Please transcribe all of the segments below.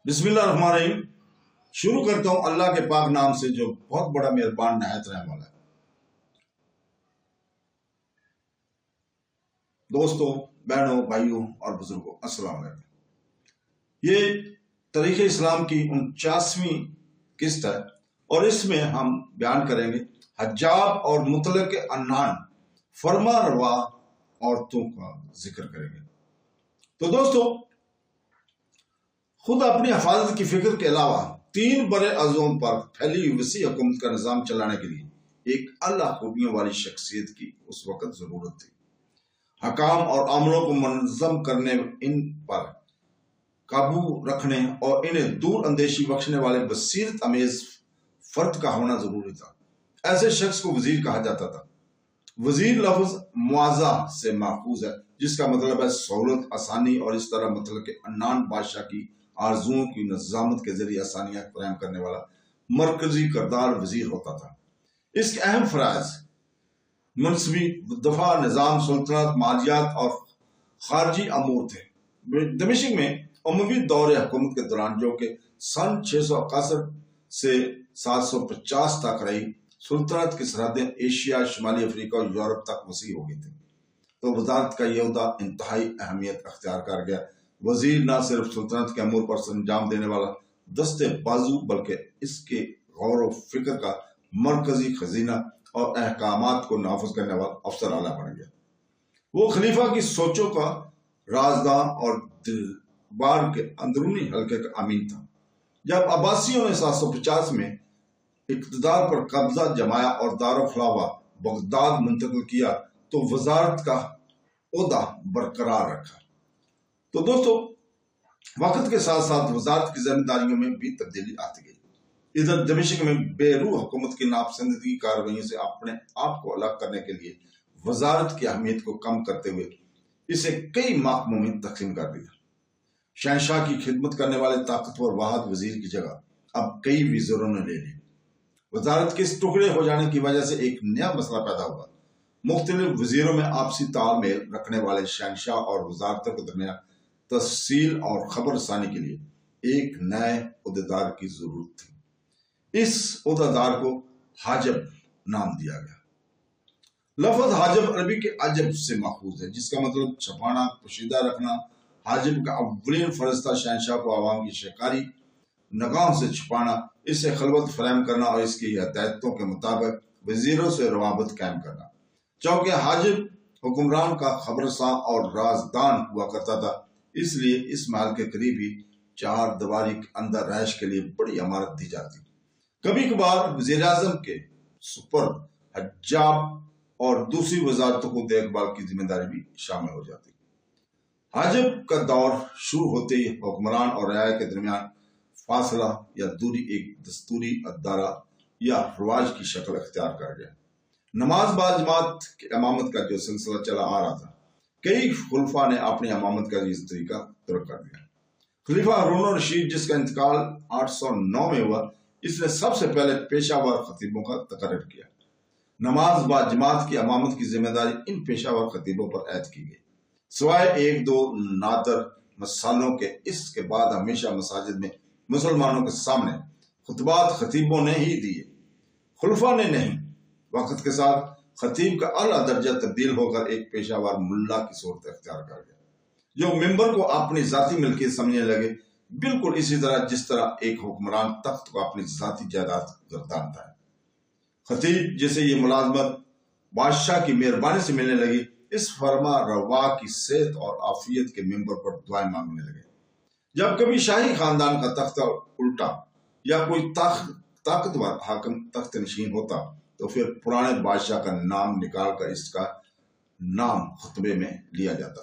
بسم اللہ الرحمن الرحیم۔ شروع کرتا ہوں اللہ کے پاک نام سے جو بہت بڑا مہربان نہایت رحم والا ہے۔ دوستوں، بہنوں، بھائیوں اور بزرگوں، السلام علیکم۔ یہ تاریخ اسلام کی 49ویں قسط ہے اور اس میں ہم بیان کریں گے حجاب اور مطلق عنان فرما روا عورتوں کا ذکر کریں گے۔ تو دوستوں، خود اپنی حفاظت کی فکر کے علاوہ 3 بڑے اعضوں پر پھیلی ہوئی وسیع حکومت کا نظام چلانے کے لیے ایک اعلیٰ خوبیوں والی شخصیت کی اس وقت ضرورت تھی۔ حکام اور عملوں کو منظم کرنے، ان پر قابو رکھنے اور انہیں دور اندیشی بخشنے والے بصیرت امیز فرد کا ہونا ضروری تھا۔ ایسے شخص کو وزیر کہا جاتا تھا۔ وزیر لفظ معاوضہ سے ماخوذ ہے، جس کا مطلب ہے سہولت، آسانی، اور اس طرح مطلب کہ عنان بادشاہ کی آرزوؤں کی نظامت کے ذریعے آسانیاں فراہم کرنے والا مرکزی کردار وزیر ہوتا تھا۔ اس کے اہم فرائض منصبی دفاع، نظام، سلطنت، مالیات اور خارجی امور تھے۔ دمشق میں اموی دور حکومت کے دوران، جو کہ سن 661 سے 750 تک رہی، سلطنت کی سرحدیں ایشیا، شمالی افریقہ اور یورپ تک وسیع ہو گئی تھیں، تو وزارت کا یہ عہدہ انتہائی اہمیت اختیار کر گیا۔ وزیر نہ صرف سلطنت کے امور پر سرانجام دینے والا دستے بازو، بلکہ اس کے غور و فکر کا مرکزی خزینہ اور احکامات کو نافذ کرنے والا افسر اعلیٰ بن گیا۔ وہ خلیفہ کی سوچوں کا رازداں اور دربار کے اندرونی حلقے کا امین تھا۔ جب عباسیوں نے 750 میں اقتدار پر قبضہ جمایا اور دارالخلافہ بغداد منتقل کیا، تو وزارت کا عہدہ برقرار رکھا۔ تو دوستو، وقت کے ساتھ ساتھ وزارت کی ذمہ داریوں میں بھی تبدیلی آتی گئی۔ ادھر دمشق میں بے روح حکومت کی ناپسندیدگی کارروائیوں سے اپنے آپ کو الگ کرنے کے لیے وزارت کی اہمیت کو کم کرتے ہوئے اسے کئی محکموں میں تقسیم کر دیا۔ شہنشاہ کی خدمت کرنے والے طاقتور واحد وزیر کی جگہ اب کئی وزیروں نے لے لی۔ وزارت کے اس ٹکڑے ہو جانے کی وجہ سے ایک نیا مسئلہ پیدا ہوا۔ مختلف وزیروں میں آپسی تال میل رکھنے والے شہنشاہ اور وزارتوں کے درمیان تفصیل اور خبر رسانی کے لیے ایک نئے عہدیدار کی ضرورت تھی۔ اس عہدیدار کو حاجب نام دیا گیا۔ لفظ حاجب عربی کے عجب سے ماخوذ ہے، جس کا مطلب چھپانا، پوشیدہ رکھنا۔ حاجب کا اولین فرض تھا شہنشاہ کو عوام کی شکاری نگاہوں سے چھپانا، اس سے خلوت فراہم کرنا اور اس کی ہدایتوں کے مطابق وزیروں سے روابط قائم کرنا۔ چونکہ حاجب حکمران کا خبرساں اور رازدان ہوا کرتا تھا، اس لیے اس محل کے قریب ہی 4 دیواری کے اندر رہائش کے لیے بڑی عمارت دی جاتی۔ کبھی کبھار وزیر اعظم کے سپرد حجاب اور دوسری وزارتوں کو دیکھ بھال کی ذمہ داری بھی شامل ہو جاتی۔ حاجب کا دور شروع ہوتے ہی حکمران اور رعایا کے درمیان فاصلہ یا دوری ایک دستوری ادارہ یا رواج کی شکل اختیار کر گیا۔ نماز با جماعت کی امامت کا جو سلسلہ چلا آ رہا تھا، کئی خلفاء نے اپنی امامت کا یہ طریقہ ترک کر دیا۔ خلیفہ ہارون الرشید، جس کا انتقال 809 میں ہوا، اس نے سب سے پہلے پیشہ ور خطیبوں کا تقرر کیا۔ نماز با جماعت کی امامت کی ذمہ داری ان پیشہ ور خطیبوں پر عائد کی گئی، سوائے 1-2 نادر مثالوں کے۔ اس کے بعد ہمیشہ مساجد میں مسلمانوں کے سامنے خطبات خطیبوں نے ہی دیے، خلفاء نے نہیں۔ وقت کے ساتھ خطیب کا اعلیٰ درجہ تبدیل ہو کر ایک پیشہ ور ملا کی صورت اختیار کر گیا، جو ممبر کو اپنی ذاتی ملکیت سمجھنے لگے، بالکل اسی طرح جس طرح ایک حکمران تخت کو اپنی ذاتی جائیداد گردانتا ہے۔ خطیب، جسے یہ ملازمت بادشاہ کی مہربانی سے ملنے لگی، اس فرما روا کی صحت اور عافیت کے ممبر پر دعائیں مانگنے لگے۔ جب کبھی شاہی خاندان کا تخت الٹا یا کوئی طاقتور حاکم تخت نشین ہوتا، تو پھر پرانے بادشاہ کا نام نکال کر اس کا نام خطبے میں لیا جاتا۔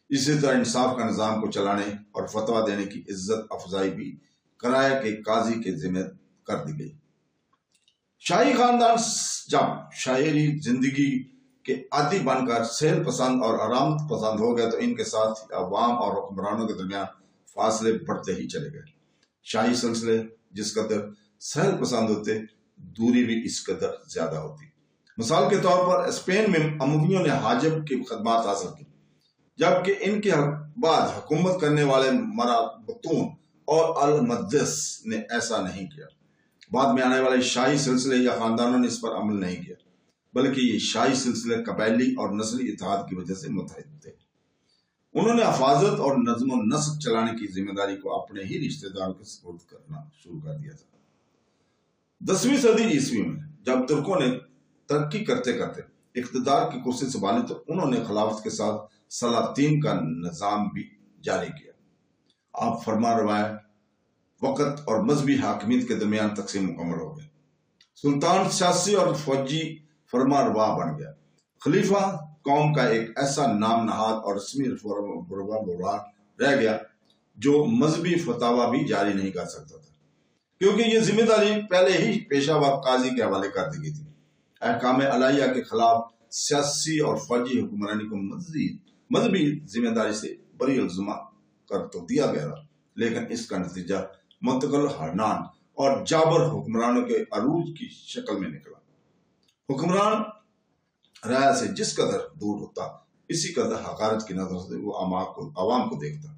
اسی طرح انصاف کا نظام کو چلانے اور فتویٰ دینے کی عزت افزائی بھی کرائے کے قاضی کے ذمہ کر دی گئی۔ شاہی خاندان جب شاعری زندگی کے عادی بن کر صحت پسند اور آرام پسند ہو گئے، تو ان کے ساتھ عوام اور حکمرانوں کے درمیان فاصلے بڑھتے ہی چلے گئے۔ شاہی سلسلے جس قدر صحت پسند ہوتے، دوری بھی اس قدر زیادہ ہوتی۔ مثال کے طور پر اسپین میں امویوں نے حاجب کی خدمات حاصل کی، جبکہ ان کے بعد حکومت کرنے والے مرابطون اور المدس نے ایسا نہیں کیا۔ بعد میں آنے والے شاہی سلسلے یا خاندانوں نے اس پر عمل نہیں کیا، بلکہ یہ شاہی سلسلے قبائلی اور نسلی اتحاد کی وجہ سے متحد تھے۔ انہوں نے حفاظت اور نظم و نسق چلانے کی ذمہ داری کو اپنے ہی رشتہ داروں کے سپرد کرنا شروع کر دیا تھا۔ 10ویں صدی عیسوی میں جب ترکوں نے ترقی کرتے کرتے اقتدار کی کرسی سنبھالی تو انہوں نے خلافت کے ساتھ سلاطین کا نظام بھی جاری کیا۔ آپ فرما روایت، وقت اور مذہبی حاکمیت کے درمیان تقسیم مکمل ہو گئی۔ سلطان سیاسی اور فوجی فرما روا بن گیا۔ خلیفہ قوم کا ایک ایسا نام نہاد اور رسمی فرما رہ گیا جو مذہبی فتوا بھی جاری نہیں کر سکتا تھا، کیونکہ یہ ذمہ داری پہلے ہی پیشہ ور قاضی کے حوالے کر دی گئی تھی۔ احکام الہیہ کے خلاف سیاسی اور فوجی حکمرانی کو مذہبی ذمہ داری سے بری الزمہ کر تو دیا گیا تھا، لیکن اس کا نتیجہ منتقل حرنان اور جابر حکمرانوں کے عروج کی شکل میں نکلا۔ حکمران رعایا سے جس قدر دور ہوتا، اسی قدر حقارت کی نظر سے وہ عوام کو دیکھتا،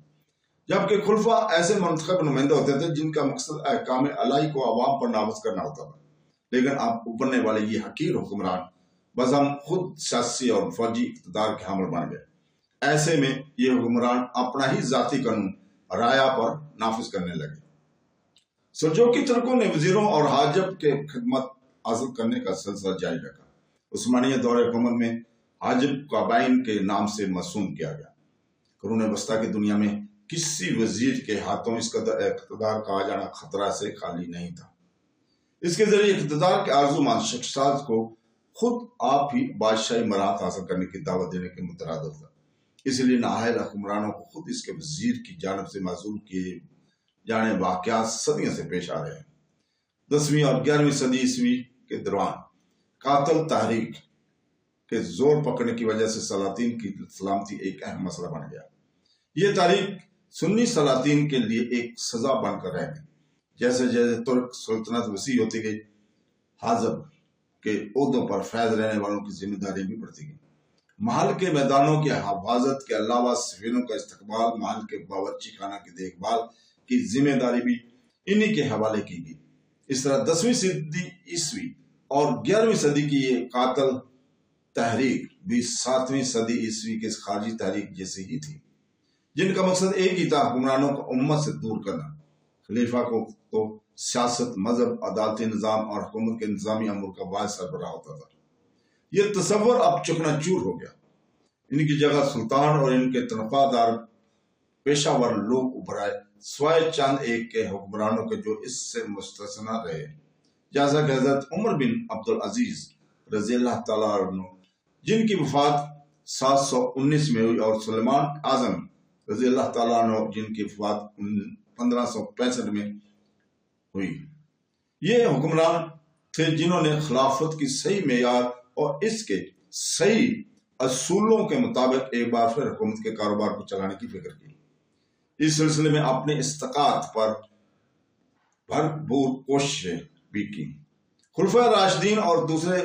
جبکہ خلفاء ایسے منتخب نمائندے ہوتے تھے جن کا مقصد احکام الہی کو عوام پر نافذ کرنا ہوتا تھا۔ لیکن اب ابھرنے والے یہ حقیر حکمران بزم خود سیاسی اور فوجی اقتدار کے حامل بن گئے۔ ایسے میں یہ حکمران اپنا ہی ذاتی قانون رعایا پر نافذ کرنے لگے۔ سلجوقی ترکوں نے وزیروں اور حاجب کے خدمت حاصل کرنے کا سلسلہ جاری رکھا۔ عثمانیہ دور حکومت میں حاجب کابین کے نام سے مرسوم کیا گیا۔ قرون وسطیٰ کی دنیا میں کسی وزیر کے ہاتھوں اس قدر اقتدار کا آ جانا خطرہ سے خالی نہیں تھا۔ اس کے ذریعے اقتدار کے آرزومند شخصیات کو خود آپ ہی بادشاہی مراحت حاصل کرنے کی دعوت دینے کے مترادف تھا۔ اس لیے نااہل حکمرانوں کو خود اس کے وزیر کی جانب سے معزول کیے جانے واقعات صدیوں سے پیش آ رہے ہیں۔ 10ویں اور 11ویں صدی عیسوی کے دوران قاتل تحریک کے زور پکڑنے کی وجہ سے سلاطین کی سلامتی ایک اہم مسئلہ بن گیا۔ یہ تحریک سنی سلاطین کے لیے ایک سزا بن کر رہ گئی۔ جیسے جیسے ترک سلطنت وسیع ہوتی گئی، حاجب کے عہدوں پر فیض رہنے والوں کی ذمہ داری بھی بڑھتی گئی۔ محل کے میدانوں کی حفاظت کے علاوہ سفیروں کا استقبال، محل کے باورچی خانہ کی دیکھ بھال کی ذمہ داری بھی انہی کے حوالے کی گئی۔ اس طرح 10ویں صدی عیسوی اور 11ویں صدی کی یہ قاتل تحریک بھی 7ویں صدی عیسوی کے خارجی تحریک جیسی ہی تھی، جن کا مقصد ایک ہی تھا، حکمرانوں کو امت سے دور کرنا۔ خلیفہ کو تو سیاست، مذہب، عدالتی نظام اور حکومت کے نظامی امور کا واحد سربراہ ہوتا تھا۔ یہ تصور اب چکنا چور ہو گیا۔ ان کی جگہ سلطان اور ان کے تنخواہ دار پیشہ ور لوگ ابھرائے، سوائے چند ایک کے حکمرانوں کے جو اس سے مستثنی رہے، جیسا کہ حضرت عمر بن عبدالعزیز رضی اللہ تعالیٰ عنہ، جن کی وفات 719 میں ہوئی، اور سلیمان اعظم رضی اللہ تعالیٰ عنہ، جن کی وفات 1565 میں ہوئی۔ یہ حکمران تھے جنہوں نے خلافت کی صحیح معیار اور اس کے صحیح اصولوں کے مطابق ایک بار پھر حکومت کے کاروبار کو چلانے کی فکر کی۔ اس سلسلے میں اپنے استطاعت پر بھرپور کوششیں بھی کی۔ خلفائے راشدین اور دوسرے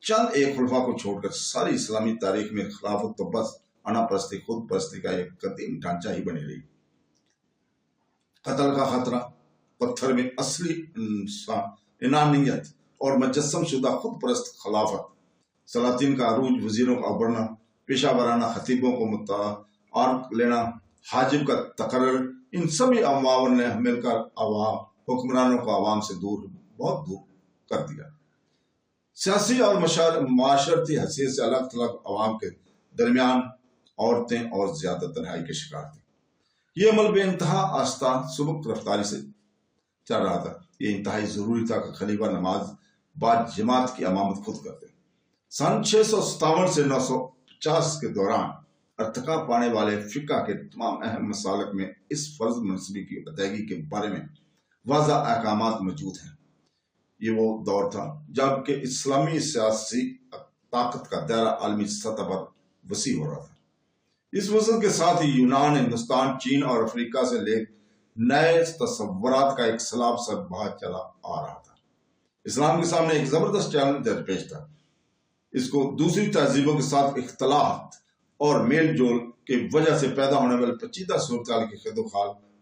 چند ایک خلفاء کو چھوڑ کر ساری اسلامی تاریخ میں خلافت تو بس انا پرستی، خود پرستی کا ایک قدیم ڈھانچہ ہی بنی رہی۔ قتل کا خطرہ، پتھر میں اصلی انانیت اور مجسم شدہ خود پرست خلافت، سلاطین کا عروج، وزیروں کا ابھرنا، پیشہ ورانہ خطیبوں کو متعارف لینا، حاجب کا تقرر، ان سبھی امواون نے مل کر حکمرانوں کو عوام سے بہت دور کر دیا۔ سیاسی اور معاشرتی حیثیت سے الگ تھلگ عوام کے درمیان عورتیں اور زیادہ تنہائی کے شکار تھیں۔ یہ عمل بے انتہا آہستہ سبک رفتاری سے چل رہا تھا۔ یہ انتہائی ضروری تھا کہ خلیفہ نماز بعد جماعت کی امامت خود کرتے۔ سن 657 سے 950 کے دوران ارتقا پانے والے فقہ کے تمام اہم مسالک میں اس فرض منصبی کی ادائیگی کے بارے میں واضح احکامات موجود ہیں۔ یہ وہ دور تھا جب کہ اسلامی سیاسی طاقت کا دائرہ عالمی سطح پر وسیع ہو رہا تھا۔ اس وصل کے ساتھ ہی یونان، ہندوستان، چین اور افریقہ سے لے نئے تصورات کا ایک سیلاب سر بہت چلا آ رہا تھا۔ اسلام کے سامنے ایک زبردست چیلنج درپیش تھا۔ اس کو دوسری تہذیبوں کے ساتھ اختلاط اور میل جول کی وجہ سے پیدا ہونے والے پیچیدہ صورتحال کی خد و خال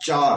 4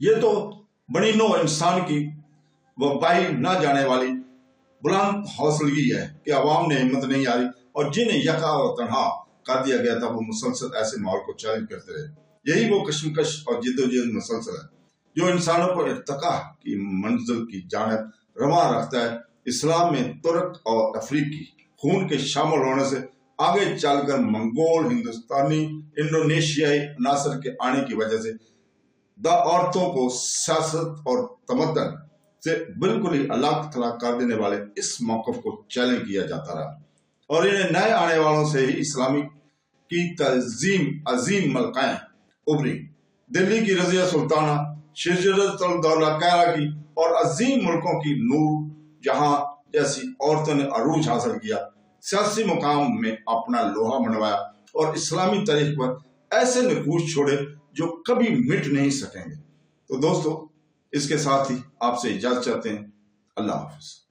یہ تو بنی نو انسان کی وہ پائی نہ جانے والی بلند حوصلگی ہے کہ عوام نے ہمت نہیں ہاری اور جنہیں یکا اور تنہا کر دیا گیا تھا وہ مسلسل ایسے ماحول کو چیلنج کرتے رہے۔ یہی وہ کشمکش اور جد و جہد مسلسل ہے جو انسانوں کو ارتقاء کی منزل کی جانب رواں رکھتا ہے۔ اسلام میں ترک اور افریقی خون کے شامل ہونے سے آگے چل کر منگول، ہندوستانی، انڈونیشیائی عناصر کے آنے کی وجہ سے عورتوں کو سیاست اور تمدن سے بالکل ہی الگ تھلگ کر دینے والے اس موقف کو چیلنج کیا جاتا رہا اور انہیں نئے آنے والوں سے ہی اسلامی کی تنظیم عظیم ملکائیں ابری۔ دلی کی رضیہ سلطانہ، شجرۃ الدولہ کیرا کی اور عظیم ملکوں کی نور جہاں جیسی عورتوں نے عروج حاصل کیا، سیاسی مقام میں اپنا لوہا منوایا اور اسلامی تاریخ پر ایسے نقوش چھوڑے جو کبھی مٹ نہیں سکیں گے۔ تو دوستو، اس کے ساتھ ہی آپ سے اجازت چاہتے ہیں۔ اللہ حافظ۔